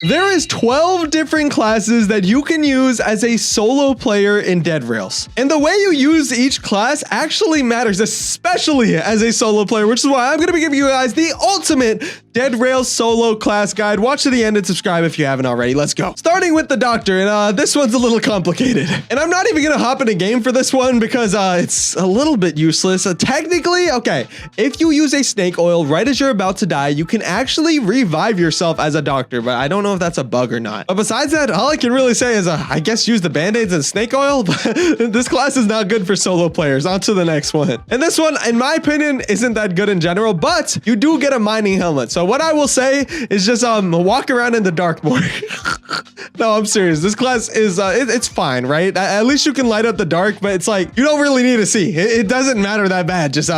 There is 12 different classes that you can use as a solo player in Dead Rails. And the way you use each class actually matters, especially as a solo player, which is why I'm going to be giving you guys the ultimate Dead Rails solo class guide. Watch to the end and subscribe if you haven't already. Let's go. Starting with the Doctor, and this one's a little complicated. And I'm not even going to hop in a game for this one because it's a little bit useless. Technically, okay, if you use a snake oil right as you're about to die, you can actually revive yourself as a Doctor, but I don't know if that's a bug or not. But besides that, all I can really say is I guess use the band-aids and snake oil, but this class is not good for solo players. On to the next one. And this one, in my opinion, isn't that good in general, but you do get a mining helmet. So what I will say is just walk around in the dark more. No, I'm serious. This class is it's fine, right? At least you can light up the dark, but it's like you don't really need to see. It doesn't matter that bad. Just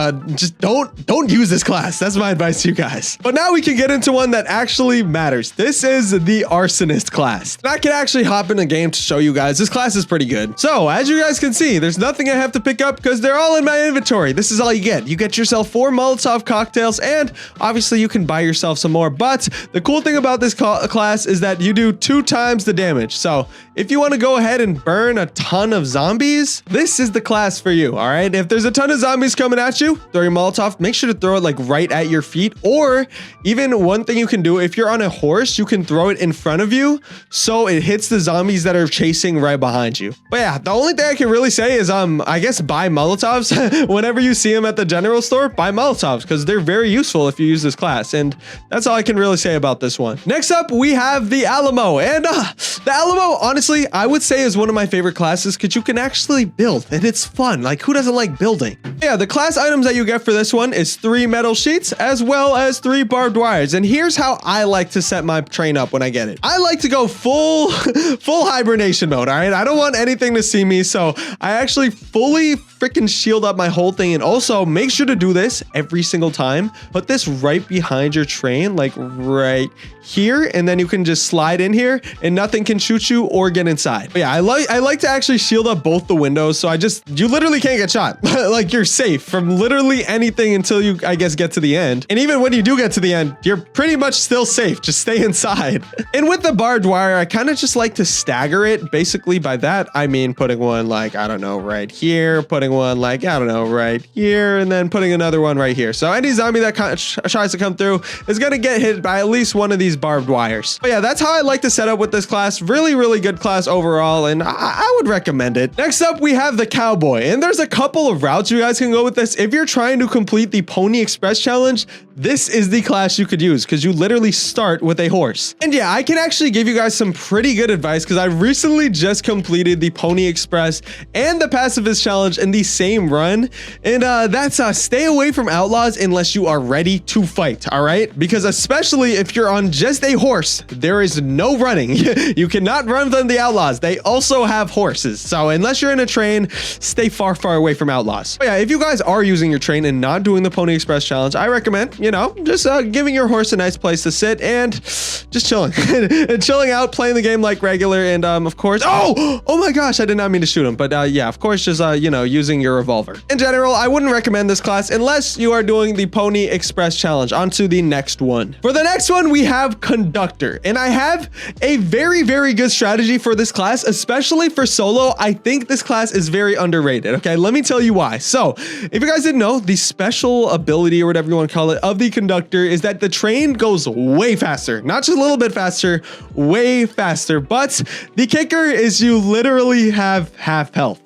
don't use this class. That's my advice to you guys. But now we can get into one that actually matters. This is the Arsonist class. And I can actually hop in a game to show you guys. This class is pretty good. So as you guys can see, there's nothing I have to pick up because they're all in my inventory. This is all you get. You get yourself 4 Molotov cocktails, and obviously you can buy yourself some more. But the cool thing about this class is that you do 2 times the damage. So if you want to go ahead and burn a ton of zombies, this is the class for you. All right. If there's a ton of zombies coming at you, throw your Molotov, make sure to throw it like right at your feet. Or even one thing you can do, if you're on a horse, you can throw it in front of you so it hits the zombies that are chasing right behind you. But yeah, the only thing I can really say is I guess buy Molotovs. Whenever you see them at the general store, buy Molotovs because they're very useful if you use this class. And that's all I can really say about this one. Next up, we have the Alamo. And the Alamo, honestly, I would say is one of my favorite classes because you can actually build and it's fun. Like, who doesn't like building? Yeah, the class items that you get for this one is 3 metal sheets as well as 3 barbed wires. And here's how I like to set my train up when I get it. I like to go full hibernation mode. All right, I don't want anything to see me, so I actually fully freaking shield up my whole thing. And also make sure to do this every single time. Put this right behind your train, like right here, and then you can just slide in here and nothing can shoot you or get inside. But yeah, I like to actually shield up both the windows, so you literally can't get shot. Like, you're safe from literally anything until you, I guess, get to the end. And even when you do get to the end, you're pretty much still safe. Just stay inside. And with the barbed wire, I kind of just like to stagger it. Basically, by that I mean putting one like, I don't know, right here, putting one like, I don't know, right here, and then putting another one right here. So any zombie that tries to come through is gonna get hit by at least one of these barbed wires. But yeah, that's how I like to set up with this class. Really, really good class overall, and I would recommend it. Next up, we have the Cowboy, and there's a couple of routes you guys can go with this. If you're trying to complete the Pony Express challenge, this is the class you could use because you literally start with a horse. And yeah, I can actually give you guys some pretty good advice because I recently just completed the Pony Express and the Pacifist challenge in the same run. And that's stay away from outlaws unless you are ready to fight. All right, because especially if you're on just a horse, there is no running. You cannot run from the outlaws. They also have horses. So unless you're in a train, stay far, far away from outlaws. But yeah, if you guys are using your train and not doing the Pony Express challenge, I recommend, you know, just giving your horse a nice place to sit and just chilling and chilling out, playing the game like regular. And of course, oh my gosh, I did not mean to shoot him. But yeah, of course, just you know, using your revolver. In general, I wouldn't recommend this class unless you are doing the Pony Express challenge. On to the next one. For the next one, we have Conductor, and I have a very, very good strategy for this class, especially for solo. I think this class is very underrated. Okay, let me tell you why. So if you guys didn't know, the special ability or whatever you want to call it of the Conductor is that the train goes way faster, not just a little bit faster, way faster. But the kicker is you literally have half health,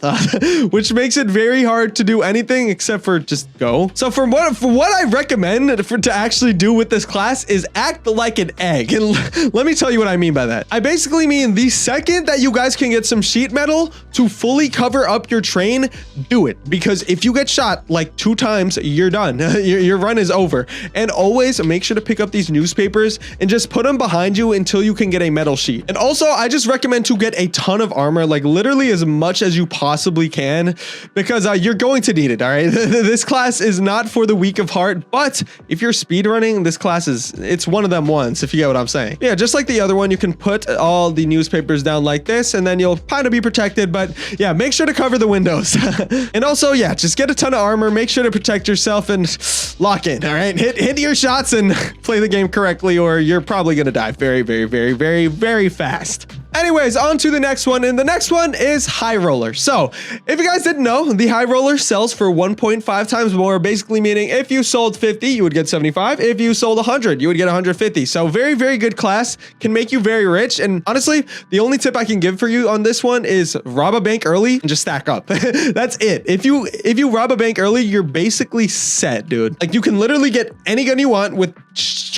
which makes it very hard to do anything except for just go. So for what I recommend to actually do with this class is act like an egg. And let me tell you what I mean by that. I basically mean the second that you guys can get some sheet metal to fully cover up your train, do it. Because if you get shot like 2 times, you're done. Your run is over. And always make sure to pick up these newspapers and just put them behind you until you can get a metal sheet. And also, I just recommend to get a ton of armor, like literally as much as you possibly can, because you're going to need it. All right. This class is not for the weak of heart, but if you're speedrunning, this class it's one of them ones, if you get what I'm saying. Yeah, just like the other one, you can put all the newspapers down like this and then you'll kind of be protected. But yeah, make sure to cover the windows. And also, yeah, just get a ton of armor, make sure to protect yourself and lock in. All right. hit your shots and play the game correctly, or you're probably gonna die very, very, very, very, very fast. Anyways, on to the next one, and the next one is High Roller. So, if you guys didn't know, the High Roller sells for 1.5 times more, basically meaning if you sold 50, you would get 75. If you sold 100, you would get 150. So, very, very good class, can make you very rich, and honestly, the only tip I can give for you on this one is rob a bank early and just stack up. That's it. If you rob a bank early, you're basically set, dude. Like, you can literally get any gun you want with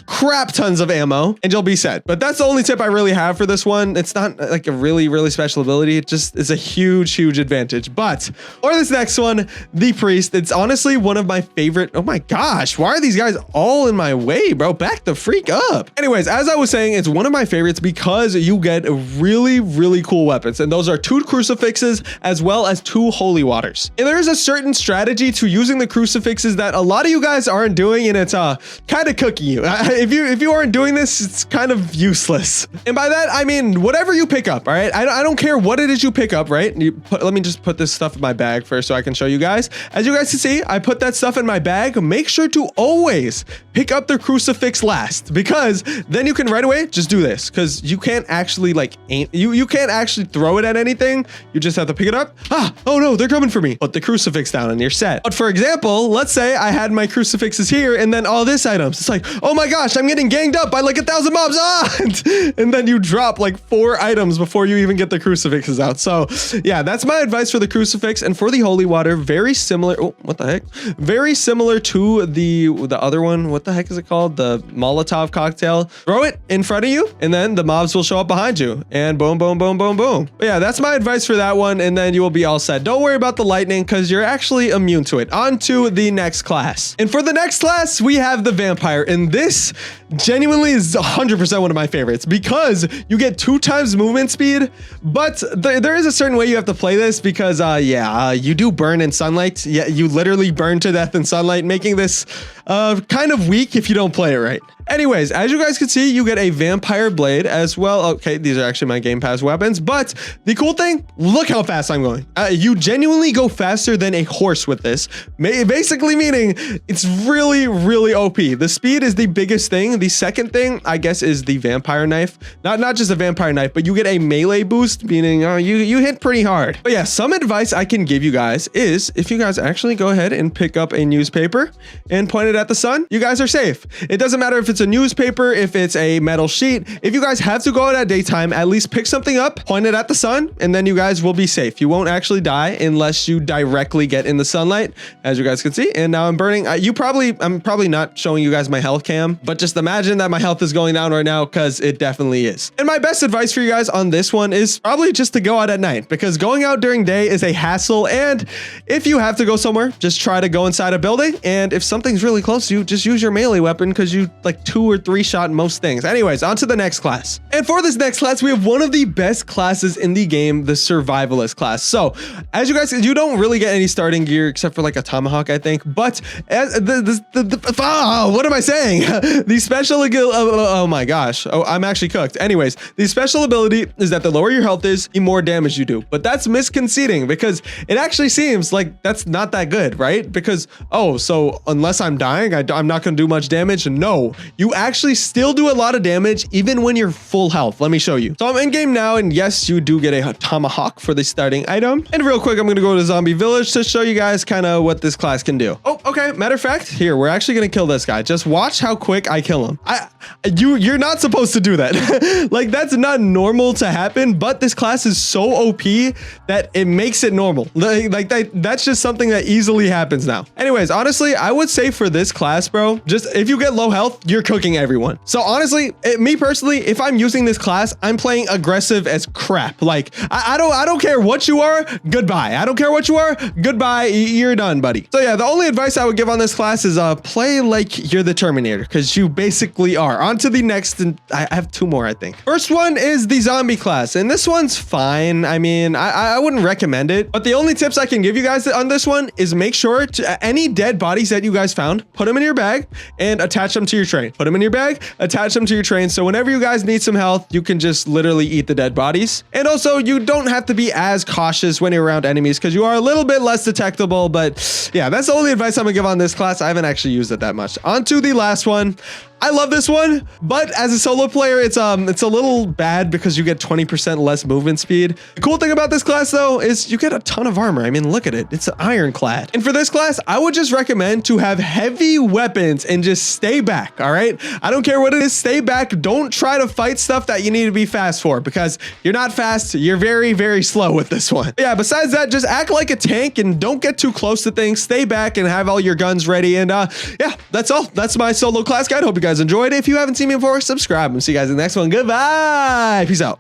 crap tons of ammo and you'll be set. But that's the only tip I really have for this one. It's not like a really, really special ability. It just is a huge, huge advantage. But for this next one, the Priest, it's honestly one of my favorite. Oh my gosh, why are these guys all in my way, bro? Back the freak up. Anyways, as I was saying, it's one of my favorites because you get really, really cool weapons. And those are 2 crucifixes as well as 2 holy waters. And there is a certain strategy to using the crucifixes that a lot of you guys aren't doing, and it's kind of cooking you. If you aren't doing this, it's kind of useless. And by that, I mean, whatever you pick up, all right? I don't care what it is you pick up, right? Let me just put this stuff in my bag first so I can show you guys. As you guys can see, I put that stuff in my bag. Make sure to always pick up the crucifix last, because then you can right away just do this, because you can't actually like aim, you can't actually throw it at anything. You just have to pick it up. Oh no, they're coming for me. Put the crucifix down and you're set. But for example, let's say I had my crucifixes here and then all this items. It's like, oh my gosh, I'm getting ganged up by like 1,000 mobs. And then you drop like 4 items before you even get the crucifixes out. So yeah, that's my advice for the crucifix. And for the holy water, very similar. Oh, what the heck? Very similar to the other one. What the heck is it called? The Molotov cocktail. Throw it in front of you and then the mobs will show up behind you and boom, boom, boom, boom, boom. But yeah, that's my advice for that one. And then you will be all set. Don't worry about the lightning because you're actually immune to it. On to the next class. And for the next class, we have the vampire. And this genuinely is 100% one of my favorites because you get 2 times movement speed, but there is a certain way you have to play this because you do burn in sunlight. Yeah, you literally burn to death in sunlight, making this kind of weak if you don't play it right. Anyways, as you guys can see, you get a vampire blade as well. Okay, these are actually my Game Pass weapons, but the cool thing, look how fast I'm going. You genuinely go faster than a horse with this, basically meaning it's really, really OP. The speed is the biggest thing. The second thing, I guess, is the vampire knife. Not just a vampire knife, but you get a melee boost, meaning you hit pretty hard. But yeah, some advice I can give you guys is if you guys actually go ahead and pick up a newspaper and point it at the sun, you guys are safe. It doesn't matter if it's a newspaper, if it's a metal sheet. If you guys have to go out at daytime, at least pick something up, point it at the sun, and then you guys will be safe. You won't actually die unless you directly get in the sunlight, as you guys can see. And now I'm burning. I'm probably not showing you guys my health cam, but just imagine that my health is going down right now because it definitely is. And my best advice for you guys on this one is probably just to go out at night, because going out during day is a hassle. And if you have to go somewhere, just try to go inside a building. And if something's really close to you, just use your melee weapon because you like 2 or 3 shot most things. Anyways, on to the next class. And for this next class, we have one of the best classes in the game, the survivalist class. So as you guys, you don't really get any starting gear except for like a tomahawk, I think. But as what am I saying? The special, oh my gosh. Oh, I'm actually cooked. Anyways, the special ability is that the lower your health is, the more damage you do. But that's misconceding because it actually seems like that's not that good, right? Because, oh, so unless I'm dying, I'm not going to do much damage. No, you actually still do a lot of damage even when you're full health. Let me show you. So I'm in game now, and yes, you do get a tomahawk for the starting item. And real quick, I'm going to go to Zombie Village to show you guys kind of what this class can do. Oh, okay. Matter of fact, here, we're actually going to kill this guy. Just watch how quick I kill him. You're not supposed to do that. Like, that's not normal to happen, but this class is so OP that it makes it normal. Like that's just something that easily happens now. Anyways, honestly, I would say for this class, bro, just if you get low health, you're cooking everyone. So honestly, me personally, if I'm using this class, I'm playing aggressive as crap. Like I don't care what you are, goodbye. I don't care what you are, goodbye. You're done, buddy. So yeah, the only advice I would give on this class is play like you're the Terminator, because you basically are. far. On to the next, and I have 2 more, I think. First one is the zombie class, and this one's fine. I mean, I wouldn't recommend it, but the only tips I can give you guys on this one is make sure to any dead bodies that you guys found, put them in your bag and attach them to your train. Put them in your bag, attach them to your train. So whenever you guys need some health, you can just literally eat the dead bodies. And also you don't have to be as cautious when you're around enemies because you are a little bit less detectable. But yeah, that's the only advice I'm gonna give on this class. I haven't actually used it that much. On to the last one. I love this one, but as a solo player, it's a little bad because you get 20% less movement speed. The cool thing about this class though is you get a ton of armor. I mean, look at it. It's ironclad. And for this class, I would just recommend to have heavy weapons and just stay back, all right? I don't care what it is, stay back. Don't try to fight stuff that you need to be fast for because you're not fast. You're very, very slow with this one. But yeah, besides that, just act like a tank and don't get too close to things. Stay back and have all your guns ready. And yeah, that's all. That's my solo class guide. Hope you guys enjoyed it. If you haven't seen me before, subscribe and see you guys in the next one. Goodbye. Peace out.